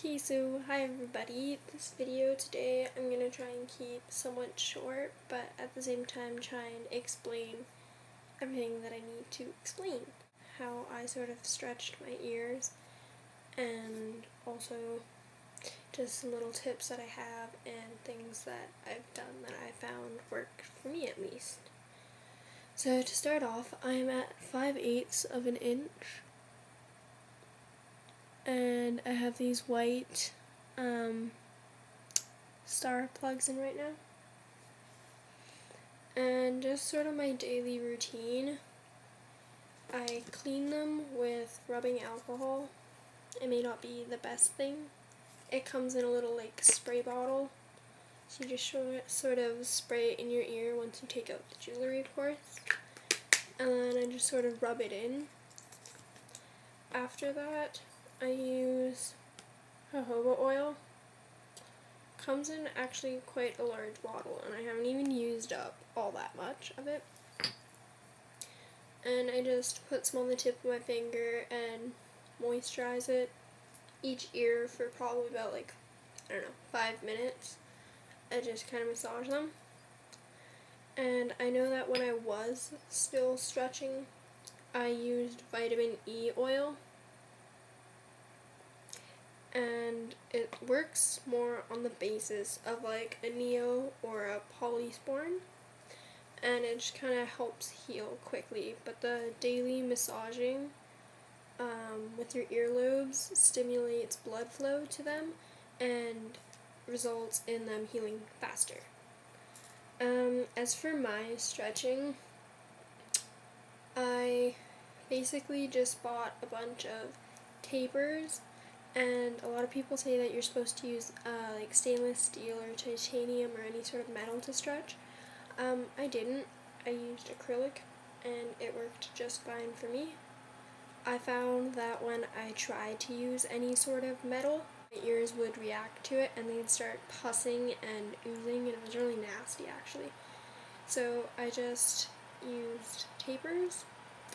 Okay, so hi everybody. This video today I'm going to try and keep somewhat short, but at the same time try and explain everything that I need to explain. How I sort of stretched my ears, and also just some little tips that I have and things that I've done that I found work for me at least. So to start off, I'm at 5/8 of an inch. And I have these white star plugs in right now. And just sort of my daily routine, I clean them with rubbing alcohol. It may not be the best thing. It comes in a little spray bottle, so you just sort of spray it in your ear once you take out the jewelry, of course. And then I just sort of rub it in. After that, I use jojoba oil. Comes in actually quite a large bottle, and I haven't even used up all that much of it. And I just put some on the tip of my finger and moisturize it each ear for probably about 5 minutes. I just kind of massage them. And I know that when I was still stretching, I used vitamin E oil. And it works more on the basis of a neo or a polysporin, and it just kind of helps heal quickly. But the daily massaging with your earlobes stimulates blood flow to them and results in them healing faster. As for my stretching, I basically just bought a bunch of tapers. And a lot of people say that you're supposed to use stainless steel or titanium or any sort of metal to stretch. I didn't. I used acrylic, and it worked just fine for me. I found that when I tried to use any sort of metal, my ears would react to it and they'd start pussing and oozing, and it was really nasty actually. So I just used tapers,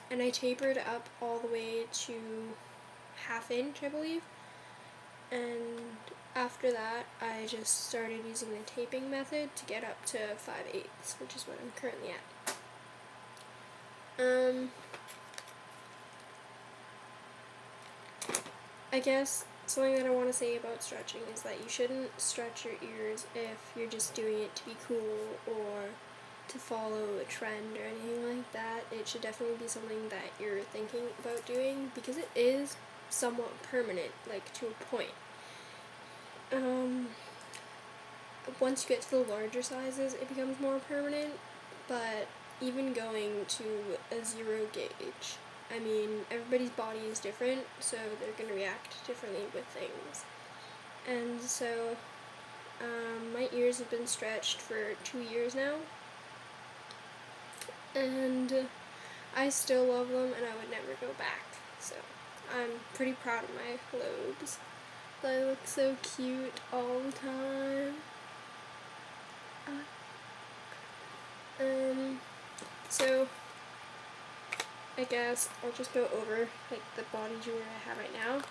and I tapered up all the way to 1/2 inch, I believe. And after that, I just started using the taping method to get up to 5/8, which is what I'm currently at. I guess something that I want to say about stretching is that you shouldn't stretch your ears if you're just doing it to be cool or to follow a trend or anything like that. It should definitely be something that you're thinking about doing, because it is somewhat permanent, to a point. Once you get to the larger sizes, it becomes more permanent, but even going to a 0 gauge, I mean, everybody's body is different, so they're going to react differently with things. And so, my ears have been stretched for 2 years now, and I still love them, and I would never go back. So I'm pretty proud of my lobes. They look so cute all the time. So I guess I'll just go over the body jewelry I have right now.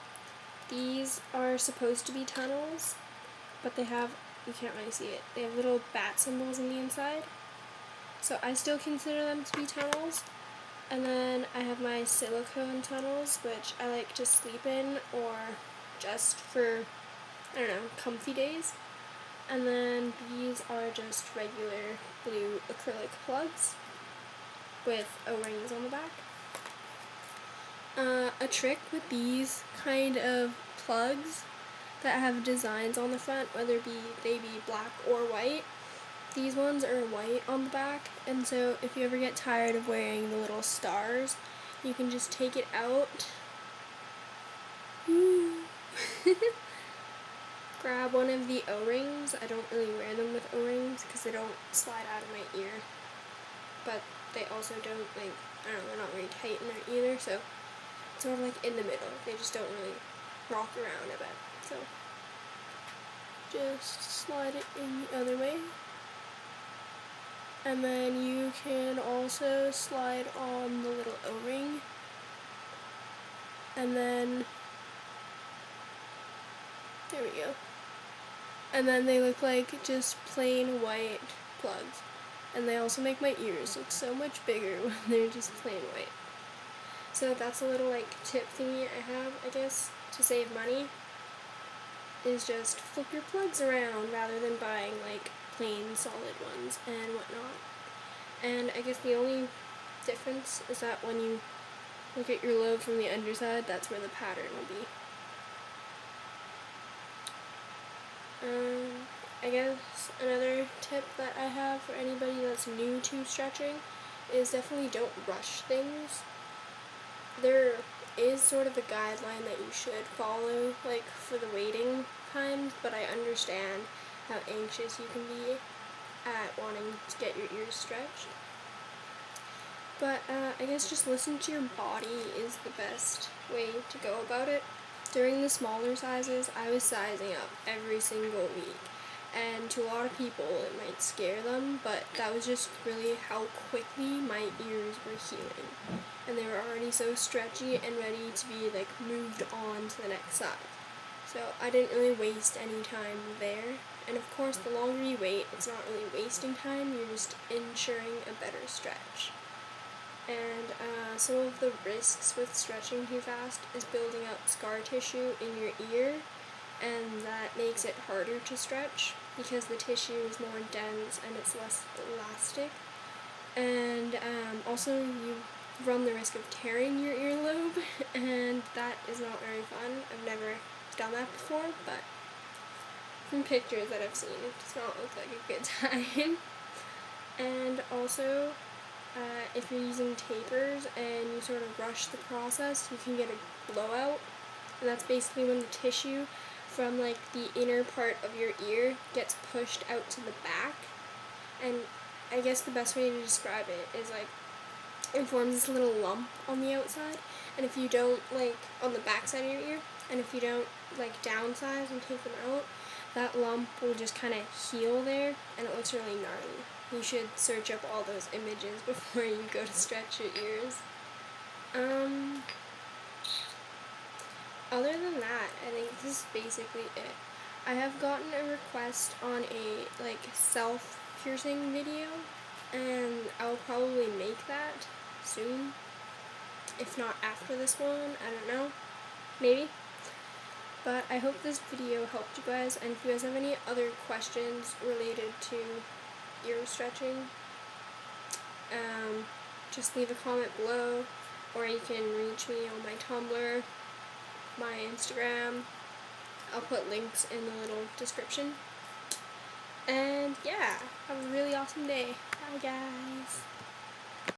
These are supposed to be tunnels, but they have, you can't really see it, they have little bat symbols on the inside. So I still consider them to be tunnels. And then I have my silicone tunnels, which I like to sleep in or just for, comfy days. And then these are just regular blue acrylic plugs with O-rings on the back. A trick with these kind of plugs that have designs on the front, whether they be black or white, these ones are white on the back, and so if you ever get tired of wearing the little stars, you can just take it out, grab one of the O-rings. I don't really wear them with O-rings because they don't slide out of my ear, but they also don't, they're not very tight in there either, so it's sort of in the middle. They just don't really rock around a bit, so just slide it in the other way. And then you can also slide on the little O-ring. And then There we go. And then they look like just plain white plugs. And they also make my ears look so much bigger when they're just plain white. So that's a little like tip thingy I have, I guess, to save money, is just flip your plugs around rather than buying like plain solid ones and whatnot. And I guess the only difference is that when you look at your lobe from the underside, that's where the pattern will be. I guess another tip that I have for anybody that's new to stretching is definitely don't rush things. There is sort of a guideline that you should follow, like for the waiting times, but I understand how anxious you can be at wanting to get your ears stretched. But I guess just listen to your body is the best way to go about it. During the smaller sizes, I was sizing up every single week, and to a lot of people it might scare them, but that was just really how quickly my ears were healing, and they were already so stretchy and ready to be like moved on to the next size. So I didn't really waste any time there, and of course the longer you wait, it's not really wasting time, you're just ensuring a better stretch. And some of the risks with stretching too fast is building up scar tissue in your ear, and that makes it harder to stretch because the tissue is more dense and it's less elastic. And also you run the risk of tearing your earlobe, and that is not very fun. I've never done that before, but from pictures that I've seen, it does not look like a good time. And also, if you're using tapers and you sort of rush the process, you can get a blowout, and that's basically when the tissue from like the inner part of your ear gets pushed out to the back. And I guess the best way to describe it is like it forms this little lump on the outside, and if you don't like on the back side of your ear, and if you don't like downsize and take them out, that lump will just kind of heal there, and it looks really gnarly. You should search up all those images before you go to stretch your ears. Other than that, I think this is basically it. I have gotten a request on a like self-piercing video, and I'll probably make that soon. If not after this one, I don't know. Maybe. But I hope this video helped you guys, and if you guys have any other questions related to ear stretching, just leave a comment below, or you can reach me on my Tumblr, my Instagram. I'll put links in the little description. And yeah, have a really awesome day. Bye guys.